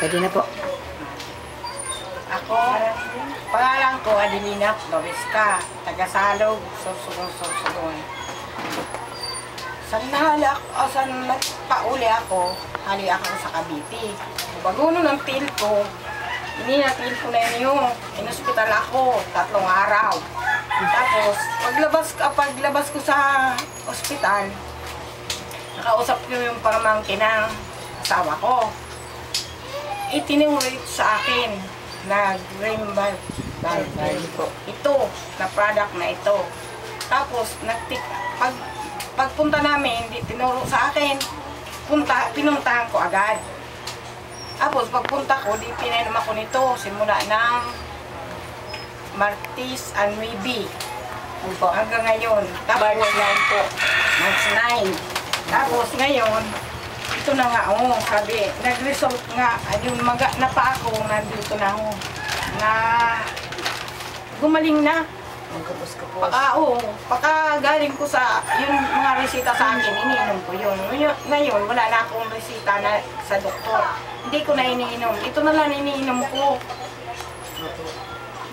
Pwede na po. Ako, pangalan ko Adelina Lorisca, taga-Salog, Sorsogon. Saan nagpauli ako, hali ako sa Cavite. Bago nun ang til ko, ininatil ko na yun. Inospital ako, 3 araw. Tapos, paglabas ko sa ospital, nakausap ko yung pamangkin ng asawa ko. Itinurit sa akin na green bag po. Ito, na product na ito. Tapos, pagpunta namin, hindi tinuro sa akin, pinuntahan ko agad. Tapos, pagpunta ko, di pinainom ako nito, simula ng Martis and Maybe. Hanggang ngayon. Tapos, March 9. Tapos, ngayon, ito na nga, sabi, nag-result nga, yung na pa ako, nandito na ako, na gumaling na. Pagka galing ko sa, yung mga resita sa akin, iniinom ko yun. Ngayon, wala na akong resita na sa doktor. Hindi ko na iniinom. Ito na lang iniinom ko.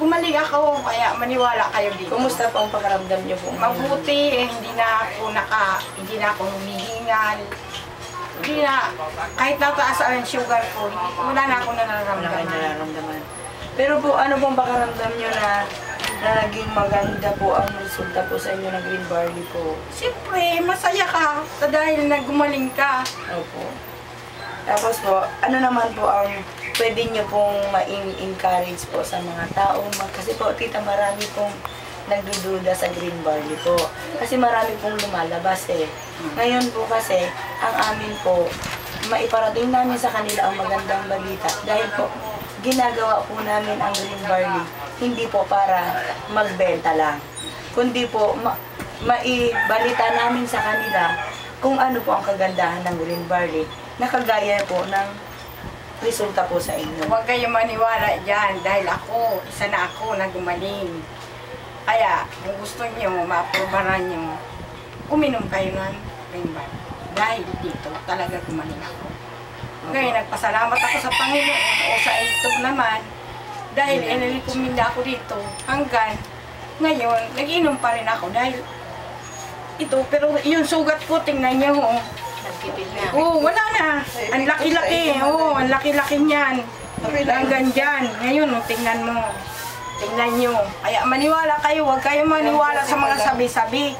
Gumaling ako, kaya maniwala kayo dito. Kumusta po ang pakaramdam niyo po? Mabuti, hindi na ako humihingal. Hindi na, kahit nataas ang sugar ko, wala na akong nararamdaman. Pero po, ano pong pakaramdam niyo na naging maganda po ang resulta po sa inyo ng green barley po? Siyempre, masaya ka dahil nagumaling ka. Opo. Tapos po, ano naman po ang pwede niyo pong ma-encourage po sa mga tao? Kasi po, tita, marami pong nagdududa sa green barley po. Kasi marami pong lumalabas eh. Ngayon po kasi, ang amin po, maiparating namin sa kanila ang magandang balita. Dahil po, ginagawa po namin ang green barley, hindi po para magbenta lang. Kundi po, maibalita namin sa kanila kung ano po ang kagandahan ng green barley. Nakagaya po ng resulta po sa inyo. Huwag kayong maniwala dyan dahil isa na ako na gumaling. Kaya, kung gusto nyo, maaprobaran nyo, uminom kayo ng green barley. Dahil dito, talaga gumaling ako. Ngayon, nagpasalamat ako sa Panginoon o sa YouTube naman dahil inilikumida ako dito hanggang ngayon, nag-inom pa rin ako dahil ito, pero yung sugat ko, tingnan nyo, wala na. Ang laki-laki, ang laki-laki niyan. Hanggang dyan. Ngayon, tingnan mo. Tingnan nyo. Kaya maniwala kayo, huwag kayo maniwala sa mga sabi-sabi.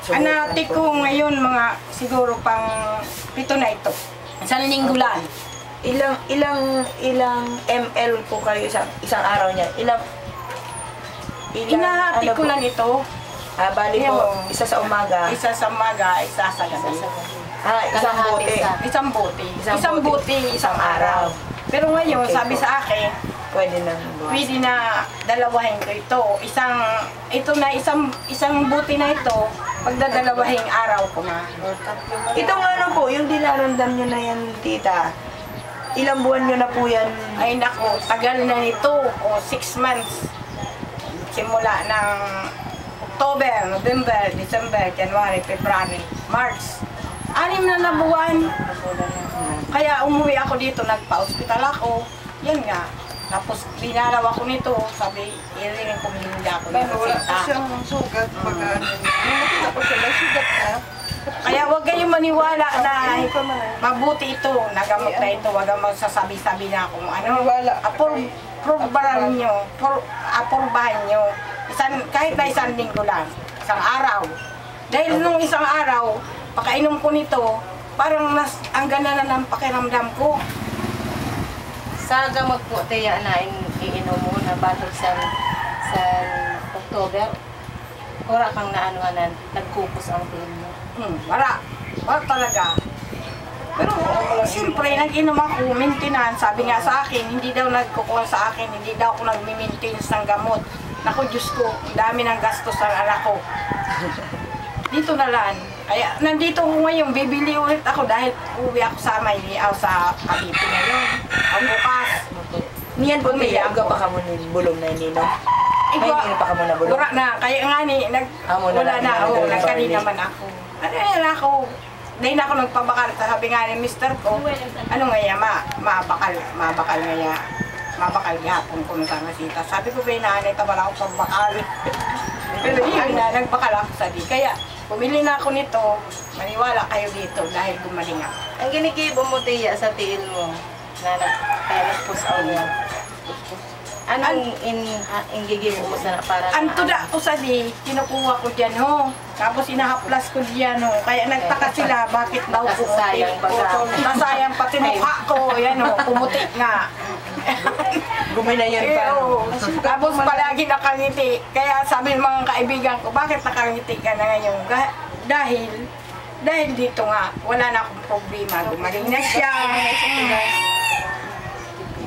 Anati ko ngayon, mga siguro pang 7 na ito. Isang linggo lang. Ilang ml po kayo isang araw niya? Inahati ko lang ito. Bali po, isa sa umaga. Isa sa umaga, isa sa gabi. Isang bote. Isang bote, isang araw. Pero ngayon, sabi sa akin, pwede na dalawahin ko ito. Isang bote na ito, pagdadalawahing araw ko na. Itong ano po, yung dinaramdam nyo na yan, tita, ilang buwan nyo na po yan? Ay nako, tagal na nito. 6 months. Simula ng October, November, December, January, February, March. 6 na buwan. Kaya umuwi ako dito, nagpa-hospital ako. Yan nga. Tapos binalaw ako nito, sabi, irinig ko hindi ako nito. Wala ko siyang sugat, nakita ko siya, may sugat na. Kaya huwag kayong maniwala na mabuti ito, nagamot na ito, huwag kang magsasabi-sabi na kung ano. Apurbahan nyo. Kahit na isang linggo lang, isang araw. Dahil nung isang araw, pakainom ko nito, parang ang ganda na ng pakiramdam ko. Sa gamot po, Teya, na iinom mo na batog sa October, wala kang naanoan, nagkupos ang pain mo. Wala talaga. Pero siyempre, nag-inom ako, maintenance. Sabi nga sa akin, hindi daw nagkukuha sa akin, hindi daw ako nag-maintenance ng gamot. Naku, Diyos ko, dami ng gastos ng anak ko. Dito na lang. Kaya nandito ko ngayon, bibili ulit ako dahil uwi ako sa sa Cavite ngayon. Ang bukas. Niyan po, Teya, aga pa ka mo bulong na nino? Ay, hindi pa ka mo na bulong? Wala na. Kaya nga ni, wala na ako. Nagkani naman ako. Ano yan ako? Dahil ako nagpabakal, sabi nga ni mister ko, ano nga yan, mabakal nga yan. Mabakal gihapon ko nung sangasita. Sabi ko, nanay, wala akong pambakal. Pero yun na, nagbakal ako sa di. Kaya, pumili na ako nito, maniwala kayo dito dahil gumaling ako. Ang ginigibo mo, Tia, sa tiil mo, na nag-push out yan. Anong gigibo mo sa para Antuda ko sa di, kinukuha ko dyan, ho. Tapos inahaplas ko dyan, ho. Kaya nagtaka sila, bakit daw ko Nasasayang baga. Nasayang pati mukha ko, yan ho, pumuti nga. Guminayan pa. Oo. Tapos palagi nakangiti. Kaya sabi ng mga kaibigan ko, bakit nakangiti ka na ngayon? Dahil dito nga, wala na akong problema. Gumaling na siya.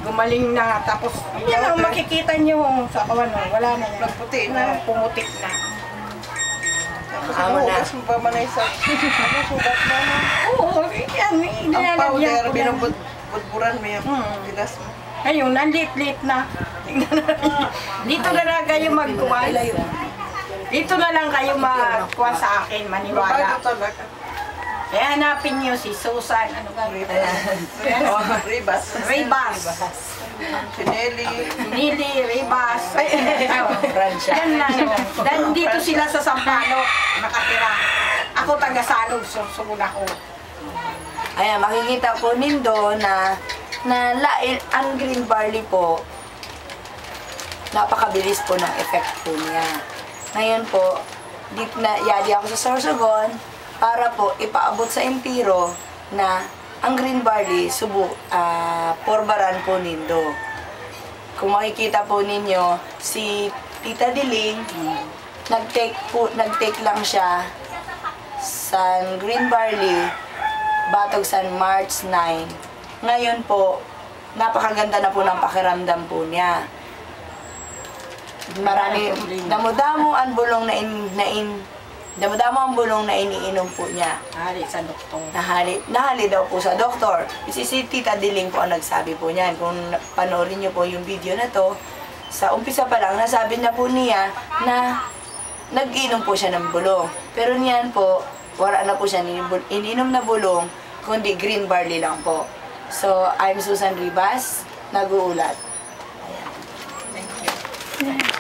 Gumaling na. Tapos, yan ang makikita niyo sa kawan. Wala na yan. Nagputi na. Pumutik na. Tapos hugas mo pa manay sa sugat mo. Oo, yan. Ang powder, binubudburan mo yung bilas mo. Ayun, nalit-lit na. Dito na lang kayo magkuhan. Dito na lang kayo magkuhan sa akin, maniwala. Bago talaga. Kaya hanapin niyo si Susan, ano ba? Ribas. Ribas. Nili, Ribas. Yan lang. Dan dito sila sa Sampaloc, nakatira. Ako taga-Salog, susunod ako. Ayan, makikita po nindo na ang green barley po, napakabilis po ng effect po niya. Ngayon po, yadi ako sa Sorsogon para po ipaabot sa Empiro na ang green barley, porbaran po nindo. Kung makikita po ninyo, si Tita Diling, nag-take lang siya sa green barley, Batog San March 9. Ngayon po, napakaganda na po ng pakiramdam po niya. Marami, damo-damo ang bulong na iniinom po niya. Nahali sa doktor. Nahali daw po sa doktor. Si Tita Diling po ang nagsabi po niyan. Kung panoorin niyo po yung video na to, sa umpisa pa lang, nasabi na po niya na nag-inom po siya ng bulong. Pero niyan po, wala na po siya ininom na bulong, kundi green barley lang po. So, I'm Susan Ribas, nag-uulat. Ayan. Thank you.